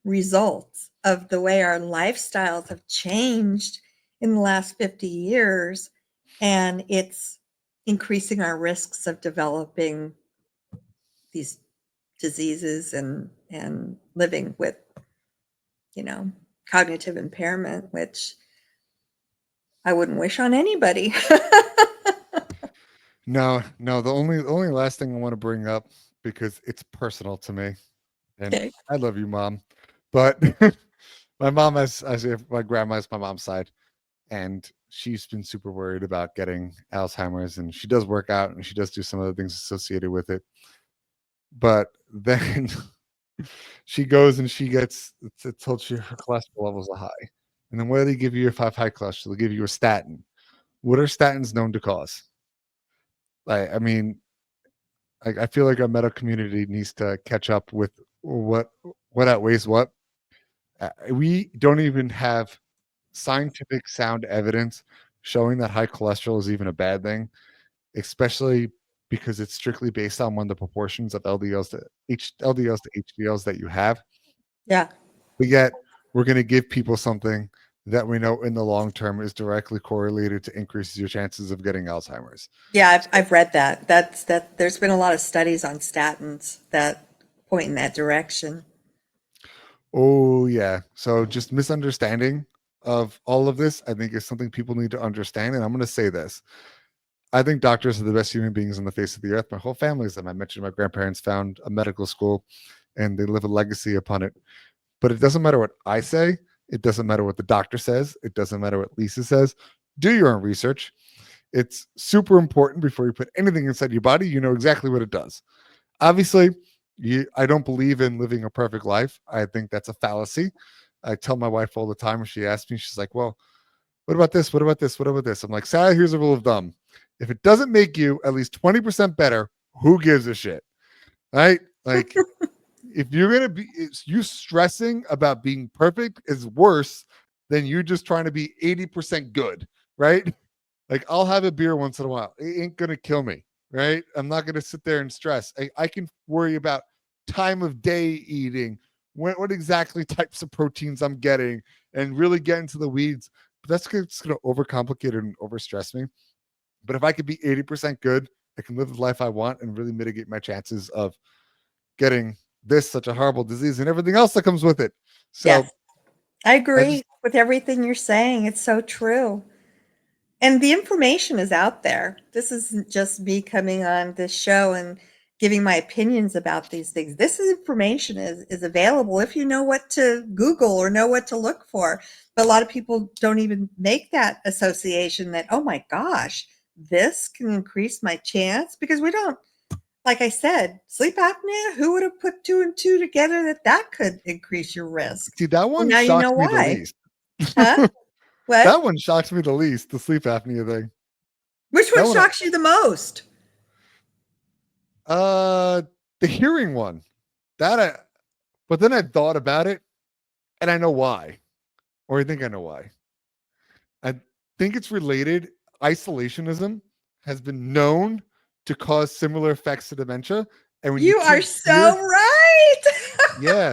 results of the way our lifestyles have changed in the last 50 years. And it's increasing our risks of developing these diseases and living with, you know, cognitive impairment, which I wouldn't wish on anybody. No, no. The only last thing I want to bring up because it's personal to me, and Okay. I love you, mom, but my mom has, as if my grandma is my mom's side, and she's been super worried about getting Alzheimer's, and she does work out and she does do some other things associated with it. But then she goes and she gets it's told she her cholesterol levels are high, and then what do they give you if you have high cholesterol? They'll give you a statin. What are statins known to cause? I mean, I feel like our medical community needs to catch up with what what outweighs what. We don't even have scientific sound evidence showing that high cholesterol is even a bad thing, especially because it's strictly based on one of the proportions of LDLs to HDLs that you have. Yeah. But yet, we're going to give people something that we know in the long term is directly correlated to increases your chances of getting Alzheimer's. Yeah, So, I've read that. That there's been a lot of studies on statins that point in that direction. oh yeah. So just misunderstanding of all of this, I think, is something people need to understand. And I'm going to say this: I think doctors are the best human beings on the face of the earth. My whole family is them. I mentioned my grandparents found a medical school, and they live a legacy upon it. But it doesn't matter what I say. It doesn't matter what the doctor says. It doesn't matter what Lisa says. Do your own research. It's super important before you put anything inside your body. You know exactly what it does. Obviously, I don't believe in living a perfect life. I think that's a fallacy. I tell my wife all the time when she asks me, she's like, well, what about this? What about this? What about this? I'm like, Sarah, here's a rule of thumb. If it doesn't make you at least 20% better, who gives a shit? Right? Like, if you're going to be, you stressing about being perfect is worse than you just trying to be 80% good. Right? Like, I'll have a beer once in a while. It ain't gonna kill me, right? I'm not gonna sit there and stress. I can worry about time of day eating, what exactly types of proteins I'm getting, and really get into the weeds. But that's just gonna overcomplicate it and overstress me. But if I could be 80% good, I can live the life I want and really mitigate my chances of getting this such a horrible disease and everything else that comes with it. Yes, So I I agree just with everything you're saying. It's so true. And the information is out there. This isn't just me coming on this show and giving my opinions about these things. This information is available if you know what to Google or know what to look for. But a lot of people don't even make that association that, oh my gosh, this can increase my chance because we don't, like I said, sleep apnea, who would have put two and two together that that could increase your risk? see that Well, one now you shocks know me the why. least. Huh? What? That one shocks me the least, the sleep apnea thing. Which That one one, shocks you the most? uh, the hearing one. That but then I thought about it, and I know why, or I think I know why. I think it's related. Isolationism has been known to cause similar effects to dementia, and when you You are can't so hear, right. yeah,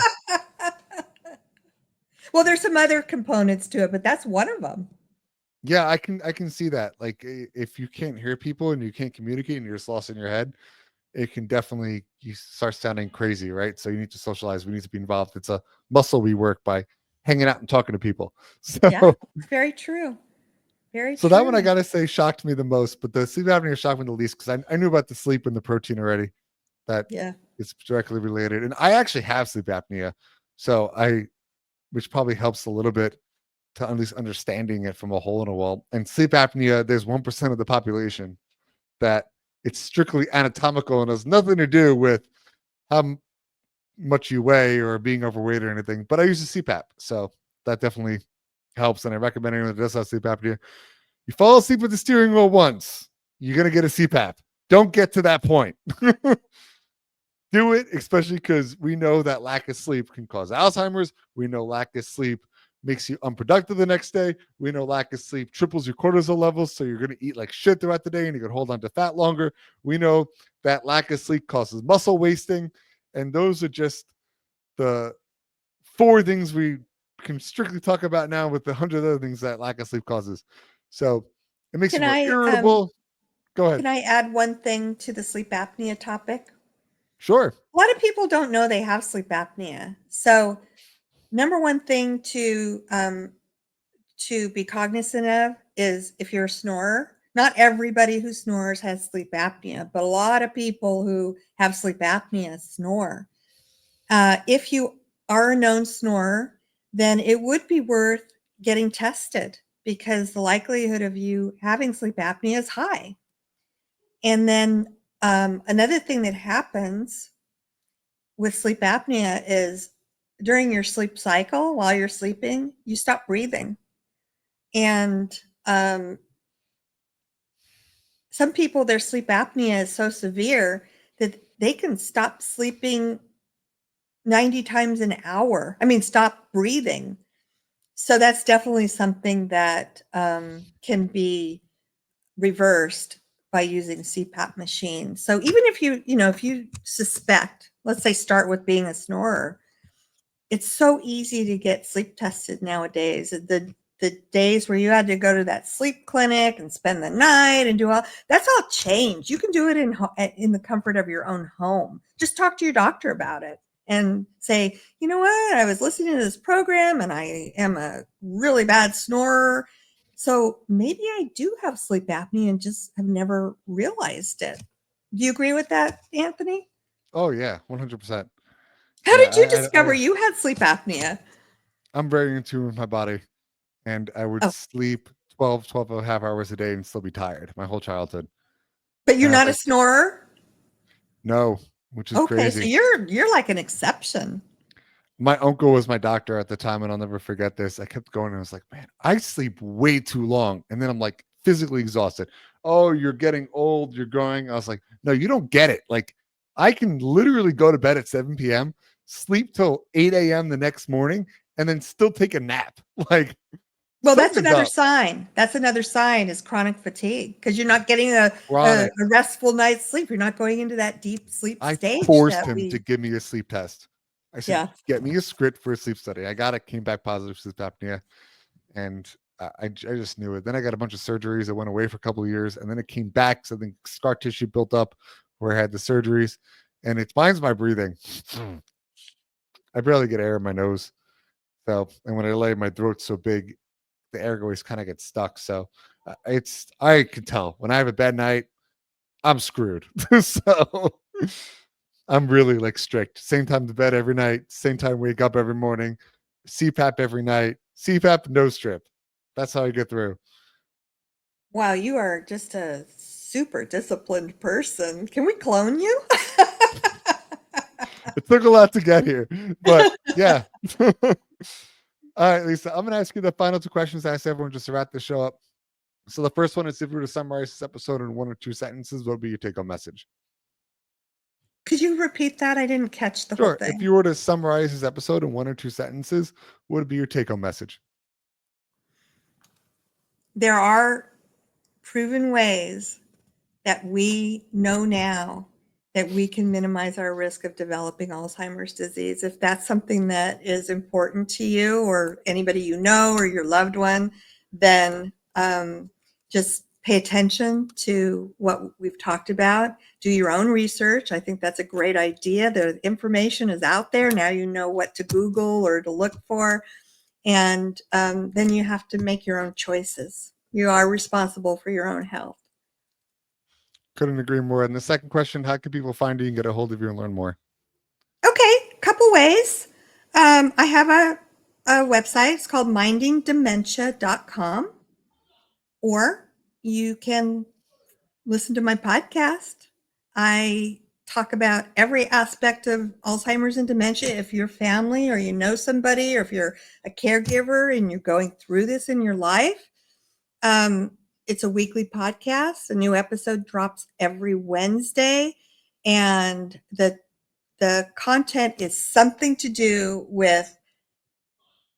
Well, there's some other components to it, but that's one of them. yeah, I can see that. Like, if you can't hear people and you can't communicate and you're just lost in your head, it can definitely you start sounding crazy, right? So you need to socialize. We need to be involved. It's a muscle we work by hanging out and talking to people. Yeah, So it's very true. Very so that one I true. gotta say shocked me the most, but the sleep apnea shocked me the least because I knew about the sleep and the protein already. That Yeah. it's directly related. And I actually have sleep apnea. So which probably helps a little bit to at least understanding it from a hole in a wall. And sleep apnea, there's 1% of the population that it's strictly anatomical and has nothing to do with how much you weigh or being overweight or anything. But I use a CPAP. So that definitely helps. And I recommend anyone that does have sleep apnea. You fall asleep with the steering wheel once, you're going to get a CPAP. Don't get to that point. Do it, especially because we know that lack of sleep can cause Alzheimer's. We know lack of sleep makes you unproductive the next day. We know lack of sleep triples your cortisol levels, so you're going to eat like shit throughout the day and you can hold on to fat longer. We know that lack of sleep causes muscle wasting, and those are just the four things we can strictly talk about now with the 100 other things that lack of sleep causes. So it makes you Can more I irritable. Go ahead. can I add one thing to the sleep apnea topic? Sure. A lot of people don't know they have sleep apnea. So, number one thing to be cognizant of is if you're a snorer. Not everybody who snores has sleep apnea, but a lot of people who have sleep apnea snore. If you are a known snorer, then it would be worth getting tested because the likelihood of you having sleep apnea is high. And then another thing that happens with sleep apnea is during your sleep cycle, while you're sleeping, you stop breathing. And um, some people, their sleep apnea is so severe that they can stop sleeping 90 times an hour. I mean, stop breathing. So that's definitely something that can be reversed by using CPAP machines. So even if if you suspect, let's say start with being a snorer, it's so easy to get sleep tested nowadays. The days where you had to go to that sleep clinic and spend the night and do all that's all changed. You can do it in the comfort of your own home. Just talk to your doctor about it and say, you know what, I was listening to this program and I am a really bad snorer. So maybe I do have sleep apnea and just have never realized it. Do you agree with that, Anthony? Oh yeah, 100%. How Yeah, did you discover you had sleep apnea? I'm very in tune with my body, and I would Oh, sleep 12 and a half hours a day and still be tired my whole childhood. but you're And I was not a like, snorer? no, which is Okay, so crazy. you're like an exception. My uncle was my doctor at the time, and I'll never forget this. I kept going and I was like, man, I sleep way too long. And then I'm like physically exhausted. Oh, you're getting old, you're growing. I was like, no, you don't get it. Like, I can literally go to bed at 7 p.m., sleep till 8 a.m. the next morning, and then still take a nap. Like, Well, that's something's another up. sign. That's another sign is chronic fatigue because you're not getting Chronic. a restful night's sleep. You're not going into that deep sleep I stage forced that him to we, give me a sleep test. I said, yeah. get me a script for a sleep study. I got it, came back positive sleep apnea. And I just knew it. Then I got a bunch of surgeries. I went away for a couple of years, and then it came back. So then scar tissue built up where I had the surgeries, and it binds my breathing. I barely get air in my nose. So, and when I lay, my throat's so big, the air always kind of gets stuck. So, I can tell when I have a bad night, I'm screwed. So, I'm really like strict. Same time to bed every night, same time wake up every morning, CPAP every night, CPAP no strip. That's how I get through. Wow, you are just a super disciplined person. Can we clone you? It took a lot to get here, but yeah. All right, Lisa, I'm going to ask you the final two questions I asked everyone just to wrap the show up. So the first one is if you were to summarize this episode in one or two sentences, what would be your take home message? Could you repeat that? I didn't catch the whole Sure. If thing. you were to summarize this episode in one or two sentences, what would be your take home message? There are proven ways that we know now that we can minimize our risk of developing Alzheimer's disease. If that's something that is important to you or anybody you know or your loved one, then just pay attention to what we've talked about. Do your own research. I think that's a great idea. The information is out there. Now you know what to Google or to look for. And then you have to make your own choices. You are responsible for your own health. Couldn't agree more. And the second question, how can people find you and get a hold of you and learn more? Okay, couple ways. I have a website. It's called mindingdementia.com, or you can listen to my podcast. I talk about every aspect of Alzheimer's and dementia. If you're family or you know somebody, or if you're a caregiver and you're going through this in your life, um, it's a weekly podcast. A new episode drops every Wednesday, and the content is something to do with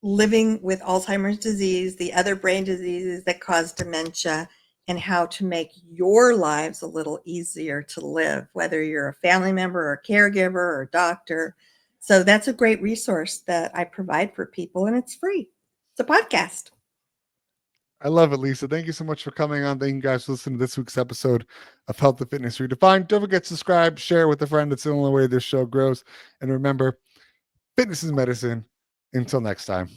living with Alzheimer's disease, the other brain diseases that cause dementia, and how to make your lives a little easier to live, whether you're a family member or a caregiver or a doctor. So that's a great resource that I provide for people, and it's free. It's a podcast. I love it, Lisa. Thank you so much for coming on. Thank you guys for listening to this week's episode of Health and Fitness Redefined. Don't forget to subscribe, share with a friend. It's the only way this show grows. And remember, fitness is medicine. Until next time.